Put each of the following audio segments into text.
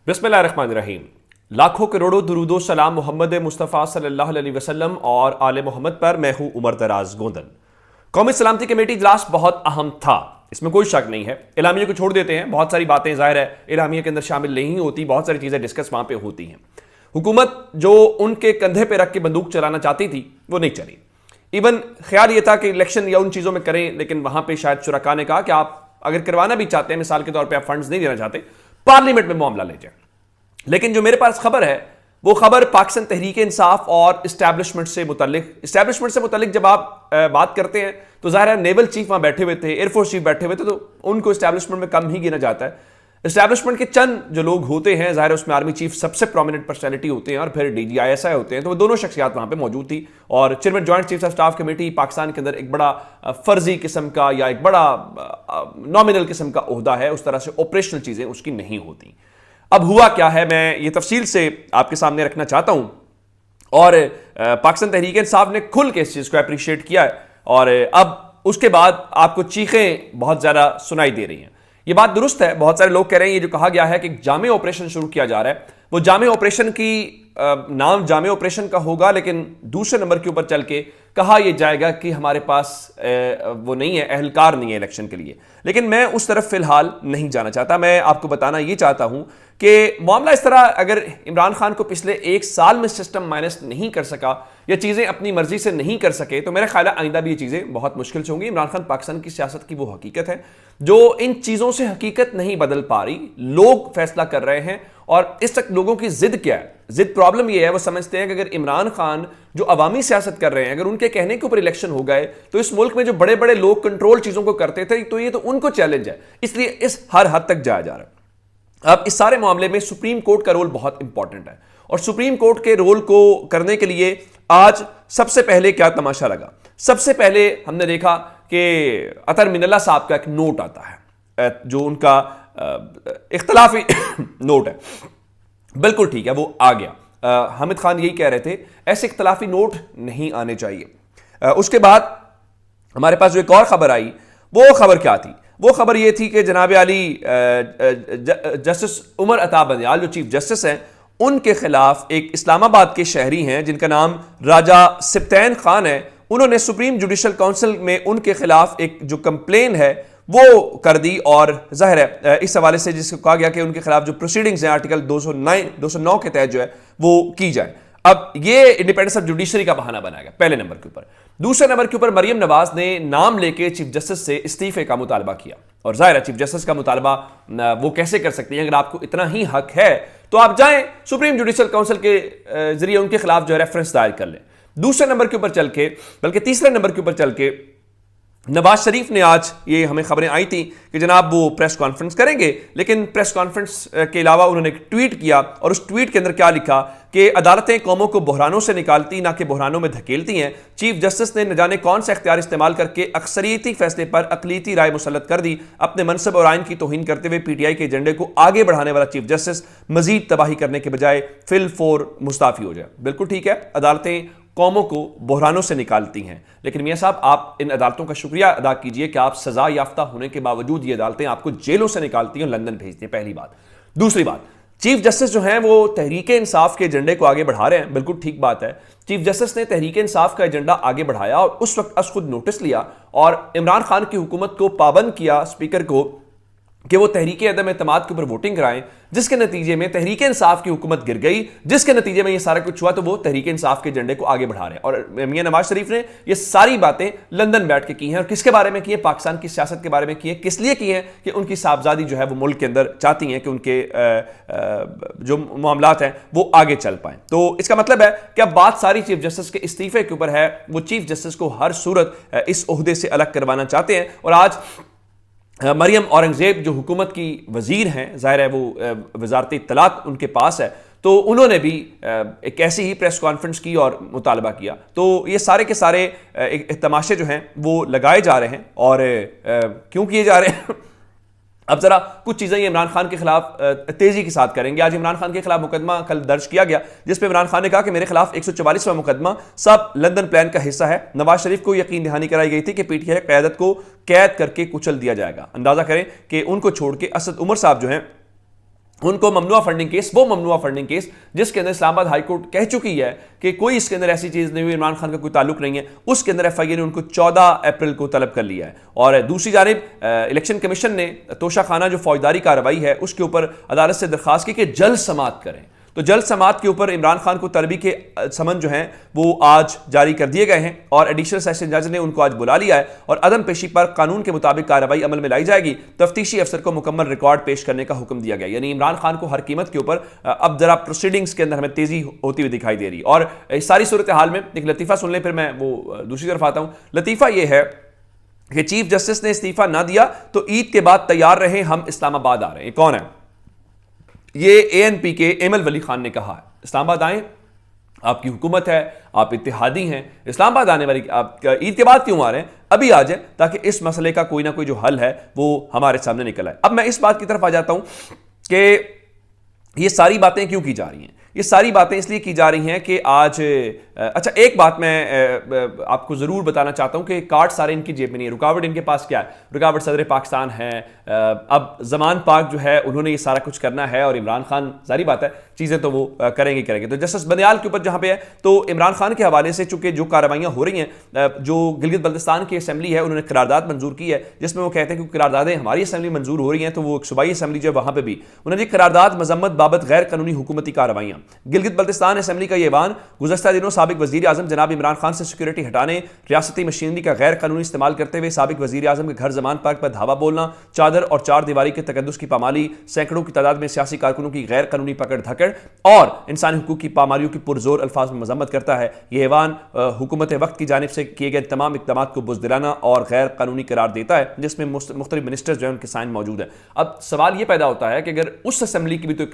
बिस्मिल्लाहिर्रहमानिर्रहीम। लाखों करोड़ों दुरूदो सलाम मोहम्मद मुस्तफ़ा सल्लल्लाहु अलैहि वसल्लम और आले मोहम्मद पर। मैं हूं उमर दराज गोंदन। कौमी सलामती कमेटी इजलास बहुत अहम था, इसमें कोई शक नहीं है। इलामिया को छोड़ देते हैं, बहुत सारी बातें ज़ाहिर है इलामिया के अंदर शामिल नहीं होती, बहुत सारी चीज़ें डिस्कस वहां पर होती हैं। हुकूमत जो उनके कंधे पर रख के बंदूक चलाना चाहती थी वो नहीं चली। इवन ख्याल ये था कि इलेक्शन या उन चीज़ों में करें, लेकिन वहां पर शायद शुरका ने कहा कि आप अगर करवाना भी चाहते हैं, मिसाल के तौर पर आप फंड्स नहीं देना चाहते, पार्लियामेंट में मामला ले जाए। लेकिन जो मेरे पास खबर है वो खबर पाकिस्तान तहरीक इंसाफ और इस्टेब्लिशमेंट से मुतल्लिक जब आप बात करते हैं तो ज़ाहिर है नेवल चीफ वहां बैठे हुए थे, एयरफोर्स चीफ बैठे हुए थे, तो उनको इस्टेब्लिशमेंट में कम ही गिना जाता है। इस्टेब्लिशमेंट के चंद जो लोग होते हैं, ज़ाहिर है उसमें आर्मी चीफ सबसे प्रोमिनेंट पर्सनैलिटी होते हैं और फिर DGISI होते हैं, तो वो दोनों शख्सियात वहां पे मौजूद थी। और chairman joint chief of staff committee Pakistan के अंदर एक बड़ा फर्जी किस्म का या एक बड़ा नॉमिनल किस्म का ओहदा है, उस तरह से ऑपरेशनल चीज़ें उसकी नहीं होती। अब हुआ क्या है, मैं ये तफसील से आपके सामने रखना चाहता हूं। और पाकिस्तान तहरीक इंसाफ ने खुल के इस चीज़ को अप्रिशिएट किया है और अब उसके बाद आपको चीखें बहुत ज़्यादा सुनाई दे रही हैं। ये बात दुरुस्त है, बहुत सारे लोग कह रहे हैं ये जो कहा गया है कि जामे ऑपरेशन शुरू किया जा रहा है, वो जामे ऑपरेशन की नाम जामे ऑपरेशन का होगा, लेकिन दूसरे नंबर के ऊपर चल के कहा यह जाएगा कि हमारे पास वो नहीं है, अहलकार नहीं है इलेक्शन के लिए। लेकिन मैं उस तरफ फिलहाल नहीं जाना चाहता। मैं आपको बताना ये चाहता हूं कि मामला इस तरह, अगर इमरान खान को पिछले एक साल में सिस्टम माइनस नहीं कर सका या चीज़ें अपनी मर्जी से नहीं कर सके, तो मेरा ख्याल है आइंदा भी ये चीज़ें बहुत मुश्किल से होंगी। इमरान खान पाकिस्तान की सियासत की वो हकीकत है जो इन चीज़ों से हकीकत नहीं बदल पा रही, लोग फैसला कर रहे हैं। और इस तक लोगों की जिद क्या है, जिद प्रॉब्लम यह है, वो समझते हैं कि अगर इमरान खान जो अवामी सियासत कर रहे हैं, अगर उनके कहने के ऊपर इलेक्शन हो गए तो इस मुल्क में जो बड़े बड़े लोग कंट्रोल चीज़ों को करते थे, तो ये तो उनको चैलेंज है, इसलिए इस हर हद तक जाया जा रहा है। अब इस सारे मामले में सुप्रीम कोर्ट का रोल बहुत इंपॉर्टेंट है और सुप्रीम कोर्ट के रोल को करने के लिए आज सबसे पहले क्या तमाशा लगा। सबसे पहले हमने देखा कि अतर मिनल्ला साहब का एक नोट आता है, जो उनका इख्तलाफी नोट है, बिल्कुल ठीक है, वो आ गया। हामिद खान यही कह रहे थे ऐसे इख्तलाफी नोट नहीं आने चाहिए। उसके बाद हमारे पास जो एक और खबर आई, वो खबर क्या थी? वो खबर ये थी कि जनाब आली जस्टिस उमर अता बंदयाल जो चीफ जस्टिस हैं, उनके खिलाफ एक इस्लामाबाद के शहरी हैं जिनका नाम राजा सिप्तैन खान है, उन्होंने सुप्रीम जुडिशल काउंसिल में उनके खिलाफ एक जो कंप्लेन है वो कर दी। और जाहिर है इस हवाले से जिसको कहा गया कि उनके खिलाफ जो प्रोसीडिंग्स हैं आर्टिकल 209 के तहत जो है वो की जाए। अब ये इंडिपेंडेंस ऑफ जुडिशरी का बहाना बनाया गया पहले नंबर के ऊपर। दूसरे नंबर के ऊपर मरियम नवाज ने नाम लेके चीफ जस्टिस से इस्तीफे का मुतालबा किया। और जाहिर है चीफ जस्टिस का मुतालबा वो कैसे कर सकती हैं? अगर आपको इतना ही हक है तो आप जाएं सुप्रीम जुडिशल काउंसिल के जरिए उनके खिलाफ जो है रेफरेंस दायर कर लें। दूसरे नंबर के ऊपर चल के, बल्कि तीसरे नंबर के ऊपर चल के नवाज शरीफ ने, आज ये हमें खबरें आई थी कि जनाब वो प्रेस कॉन्फ्रेंस करेंगे, लेकिन प्रेस कॉन्फ्रेंस के अलावा उन्होंने एक ट्वीट किया और उस ट्वीट के अंदर क्या लिखा कि अदालतें कौमों को बहरानों से निकालती ना कि बहरानों में धकेलती हैं। चीफ जस्टिस ने न जाने कौन सा इख्तियार इस्तेमाल करके अक्सरियती फैसले पर अकलीती राय मुसल्लत कर दी। अपने मनसब और आइन की तौहीन करते हुए PTI के एजेंडे को आगे बढ़ाने वाला चीफ जस्टिस मजीद तबाही करने के बजाय फिल फोर मुस्ताफी हो जाए। बिल्कुल ठीक है, अदालतें कौमों को बहरानों से निकालती हैं, लेकिन मियां साहब आप इन अदालतों का शुक्रिया अदा कीजिए कि आप सजा याफ्ता होने के बावजूद ये अदालतें आपको जेलों से निकालती हैं, लंदन भेजती हैं, पहली बात। दूसरी बात, चीफ जस्टिस जो हैं वो तहरीक इंसाफ के एजेंडे को आगे बढ़ा रहे हैं, बिल्कुल ठीक बात है। चीफ जस्टिस ने तहरीक इंसाफ का एजेंडा आगे बढ़ाया और उस वक्त खुद नोटिस लिया और इमरान खान की हुकूमत को पाबंद किया, स्पीकर को, कि वो तहरीक अदम एतमाद के ऊपर वोटिंग कराएं, जिसके नतीजे में तहरीक इंसाफ की हुकूमत गिर गई, जिसके नतीजे में ये सारा कुछ हुआ। तो वो तहरीक इंसाफ के एजेंडे को आगे बढ़ा रहे हैं और मियां नवाज शरीफ ने ये सारी बातें लंदन बैठ के की हैं। और किसके बारे में की है? पाकिस्तान की सियासत के बारे में की है। किस लिए की है? कि उनकी साहबजादी जो है वो मुल्क के अंदर चाहती हैं कि उनके जो मामलात हैं वो आगे चल पाएं। तो इसका मतलब है कि अब बात सारी चीफ जस्टिस के इस्तीफे के ऊपर है। वो चीफ जस्टिस को हर सूरत इस ओहदे से अलग करवाना चाहते हैं। और आज मरियम औरंगजेब जो हुकूमत की वजीर हैं, जाहिर है वो वजारत इत्तलात उनके पास है, तो उन्होंने भी एक ऐसी ही प्रेस कॉन्फ्रेंस की और मुतालबा किया। तो ये सारे के सारे तमाशे जो हैं वो लगाए जा रहे हैं। और क्यों किए जा रहे हैं? अब जरा कुछ चीज़ें इमरान खान के खिलाफ तेजी के साथ करेंगे। आज इमरान खान के खिलाफ मुकदमा कल दर्ज किया गया, जिसपे इमरान खान ने कहा कि मेरे खिलाफ 144वां मुकदमा सब लंदन प्लान का हिस्सा है। नवाज शरीफ को यकीन दहानी कराई गई थी कि PTI क़यादत को कैद करके कुचल दिया जाएगा। अंदाजा करें कि उनको छोड़ के असद उमर साहब जो हैं उनको ममनुआ फंडिंग केस, वो ममनुआ फंडिंग केस जिसके अंदर इस्लामाबाद हाई कोर्ट कह चुकी है कि कोई इसके अंदर ऐसी चीज नहीं हुई, इमरान खान का कोई ताल्लुक नहीं है, उसके अंदर एफआईए ने उनको 14 अप्रैल को तलब कर लिया है। और दूसरी जानिब इलेक्शन कमीशन ने तोशा खाना जो फौजदारी कार्रवाई है उसके ऊपर अदालत से दरखास्त की कि जल्द समाअत करें। तो जल्द समाअत के ऊपर इमरान खान को तलबी के समन जो हैं वो आज जारी कर दिए गए हैं और एडिशनल सेशन जज ने उनको आज बुला लिया है और अदम पेशी पर कानून के मुताबिक कार्रवाई अमल में लाई जाएगी। तफ्तीशी अफसर को मुकम्मल रिकॉर्ड पेश करने का हुक्म दिया गया। यानी इमरान खान को हर कीमत के ऊपर अब जरा प्रोसीडिंग्स के अंदर हमें तेजी होती हुई दिखाई दे रही। और इस सारी सूरत हाल में एक लतीफ़ा सुन लें, फिर मैं वो दूसरी तरफ आता हूं। लतीफ़ा यह है कि चीफ जस्टिस ने इस्तीफा ना दिया तो ईद के बाद तैयार रहे, हम इस्लामाबाद आ रहे हैं। कौन है ये? एएनपी के एमएल वली खान ने कहा है इस्लामाबाद आए, आपकी हुकूमत है, आप इत्तेहादी हैं, इस्लामाबाद आने वाली, आप ईद के बाद क्यों आ रहे हैं? अभी आ जाए ताकि इस मसले का कोई ना कोई जो हल है वो हमारे सामने निकल आए। अब मैं इस बात की तरफ आ जाता हूं कि ये सारी बातें क्यों की जा रही हैं। ये सारी बातें इसलिए की जा रही हैं कि आज अच्छा एक बात मैं आपको ज़रूर बताना चाहता हूं कि कार्ड सारे इनकी जेब में नहीं है। रुकावट इनके पास क्या है? रुकावट सदर पाकिस्तान है। अब जमान पाक जो है उन्होंने ये सारा कुछ करना है और इमरान खान, जारी बात है चीज़ें तो वो करेंगे। तो जस्टिस बंदियाल के ऊपर जहां पे है तो इमरान खान के हवाले से चूंकि जो कार्रवाइयाँ हो रही हैं, जो गिलगित बल्तिस्तान की असम्बली है उन्होंने करारदाद मंजूर की है जिसमें वो कहते हैं कि करारदादें हमारी असम्बली मंजूर हो रही हैं, तो वो सूबाई असम्बली जो है वहाँ पर भी उन्होंने करारदाद मजम्मत बाबत गैर कानूनी हुकूमती कार्रवाइयाँ। गिलगित बल्तिस्तान असम्बली का ये ऐवान गुज़श्ता दिनों साबिक वज़ीर आज़म जनाब इमरान खान से सिक्योरिटी हटाने, रियासती मशीनरी का गैर कानूनी इस्तेमाल करते हुए साबिक वज़ीर आज़म के घर जमान पार्क पर धावा बोलना, चादर और चार दीवारी के तकद्दुस की पामाली, सैकड़ों की तादाद में सियासी कारकुनों की गैर कानूनी पकड़ धकड़ और इंसानी हुकूक की पामालियों की पुरजोर अल्फाज में मजम्मत करता है। यह ऐवान हुकूमत वक्त की जानिब से किए गए तमाम इक़दामात को बुज़दिलाना और गैर कानूनी करार देता है जिसमें मुख्तलिफ मिनिस्टर्स जो है उनके साइन मौजूद है। अब सवाल यह पैदा होता है कि अगर उस असम्बली की भी तो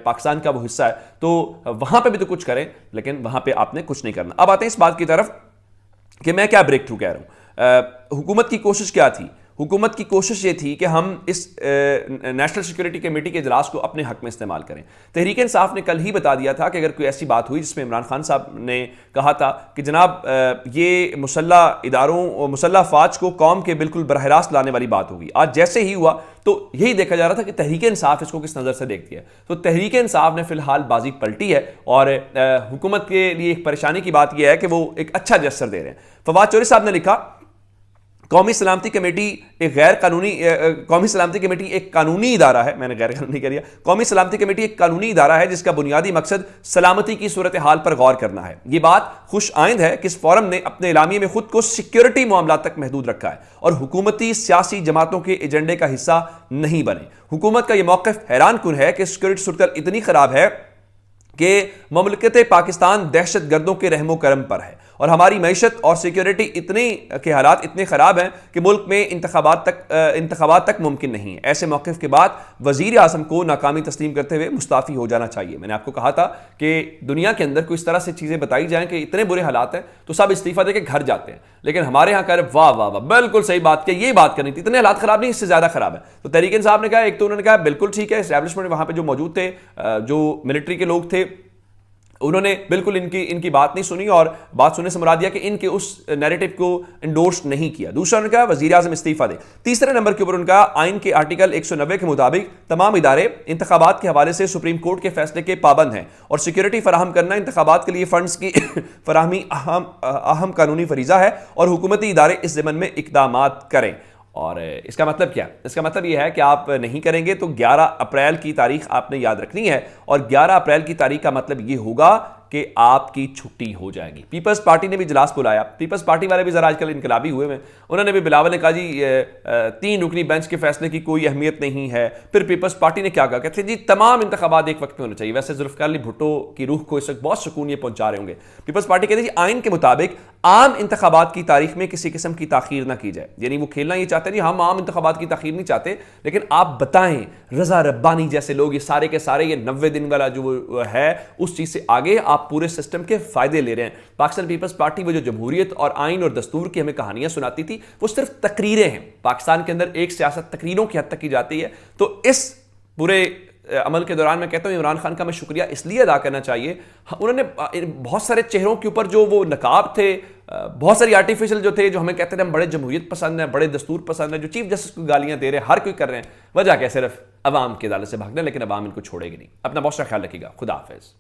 पाकिस्तान का वो हिस्सा है तो वहां पे भी तो कुछ करें, लेकिन वहां पे आपने कुछ नहीं करना। अब आते हैं इस बात की तरफ कि मैं क्या ब्रेक थ्रू कह रहा हूं। हुकूमत की कोशिश क्या थी? हुकूमत की कोशिश ये थी कि हम इस नेशनल सिक्योरिटी कमेटी के इजलास को अपने हक में इस्तेमाल करें। तहरीक इंसाफ ने कल ही बता दिया था कि अगर कोई ऐसी बात हुई जिसमें इमरान खान साहब ने कहा था कि जनाब ये मुसल्लह इदारों, मुसल्लह फ़ौज को कौम के बिल्कुल बरह रास्त लाने वाली बात होगी। आज जैसे ही हुआ तो यही देखा जा रहा था कि तहरीक इंसाफ इसको किस नज़र से देखती है। तो तहरीक इंसाफ ने फिलहाल बाजी पलटी है और हुकूमत के लिए एक परेशानी की बात यह है कि वो एक अच्छा जेस्चर दे रहे हैं। फवाद चौधरी साहब ने लिखा, कौमी सलामती कमेटी एक गैर कानूनी, कौमी सलामती कमेटी एक कानूनी इदारा है, मैंने गैर कानूनी कह दिया, कौमी सलामती कमेटी एक कानूनी इदारा है जिसका बुनियादी मकसद सलामती की सूरत हाल पर गौर करना है। यह बात खुश आइंद है कि इस फोरम ने अपने इलामिये में खुद को सिक्योरिटी मामला तक महदूद रखा है और हुकूमती सियासी जमातों के एजेंडे का हिस्सा नहीं बने। हुकूमत का यह मौक़िफ़ हैरान कुन है कि सिक्योरिटी सूरत इतनी खराब है कि ममलकत पाकिस्तान दहशत गर्दों के रहमो करम पर है और हमारी मईशत और सिक्योरिटी इतने के हालात इतने ख़राब हैं कि मुल्क में इंतखाबात तक मुमकिन नहीं है। ऐसे मौक़िफ़ के बाद वज़ीर आज़म को नाकामी तस्लीम करते हुए मुस्ताफ़ी हो जाना चाहिए। मैंने आपको कहा था कि दुनिया के अंदर कोई इस तरह से चीज़ें बताई जाएँ कि इतने बुरे हालात हैं तो सब इस्तीफ़ा दे के घर जाते हैं, लेकिन हमारे यहाँ कह रहे वाह वाह वाह बिल्कुल सही बात की, ये बात करनी थी, इतने हालात ख़राब नहीं, इससे ज़्यादा ख़राब है। तो तहरीक इंसाफ ने कहा, एक तो उन्होंने कहा बिल्कुल ठीक है, एस्टैब्लिशमेंट वहाँ पर जो मौजूद थे, जो मिलिट्री के लोग थे, उन्होंने बिल्कुल इनकी बात नहीं सुनी और बात सुनने से मुराद दिया कि इनके उस नैरेटिव को इंडोर्स नहीं किया। दूसरा उन्होंने कहा वज़ीर आज़म इस्तीफा दे। तीसरे नंबर के ऊपर उनका आइन के आर्टिकल 190 के मुताबिक तमाम इदारे इंतखाबात के हवाले से सुप्रीम कोर्ट के फैसले के पाबंद हैं और सिक्योरिटी फराहम करना इंतखाबात के लिए फंड्स की फराहमी अहम कानूनी फरीज़ा है और हुकूमती इदारे इस ज़मन में इक़दामात करें। और इसका मतलब क्या? इसका मतलब यह है कि आप नहीं करेंगे तो 11 अप्रैल की तारीख आपने याद रखनी है और 11 अप्रैल की तारीख का मतलब ये होगा कि आपकी छुट्टी हो जाएगी। पीपल्स पार्टी ने भी इजलास बुलाया। पीपल्स पार्टी वाले भी जरा आजकल इनकलाबी हुए हैं। उन्होंने भी, बिलावल ने कहा जी 3 रुकनी बेंच के फैसले की कोई अहमियत नहीं है। फिर पीपल्स पार्टी ने क्या कहा, कहते जी तमाम इंतखाबात एक वक्त में होने चाहिए। वैसे जुल्फ़िकार अली भुट्टो की रूह को इस वक्त बहुत सुकून ये पहुंचा रहे होंगे। पीपल्स पार्टी कहते जी आइन के मुताबिक आम इंतखाबात की तारीख में किसी किस्म की ताखीर ना की जाए। यानी वो खेलना ये चाहते हैं जी हम आम इंतखाबात की ताखीर नहीं चाहते, लेकिन आप बताएं रजा रब्बानी जैसे लोग ये सारे के सारे ये 90 दिन वाला जो है उस चीज़ से आगे आप पूरे सिस्टम के फायदे ले रहे हैं। पाकिस्तान पीपल्स पार्टी वो जो जमहूरियत और आइन और दस्तूर की हमें कहानियां सुनाती थी वो सिर्फ तकरीरें हैं। पाकिस्तान के अंदर एक सियासत तकरीरों की हद तक की जाती है। तो इस पूरे अमल के दौरान मैं कहता हूं इमरान खान का मैं शुक्रिया इसलिए अदा करना चाहिए, उन्होंने बहुत सारे चेहरों के ऊपर जो वो नकाब थे, बहुत सारी आर्टिफिशियल जो थे, जो हमें कहते थे हम बड़े जमहूरियत पसंद हैं, बड़े दस्तूर पसंद हैं, जो चीफ जस्टिस को गालियां दे रहे हैं, हर कोई कर रहे हैं, वजह क्या? सिर्फ अवाम की अदालत से भागना, लेकिन अवाम इनको छोड़ेगी नहीं। अपना बहुत सा ख्याल रखिएगा। खुदा हाफिज।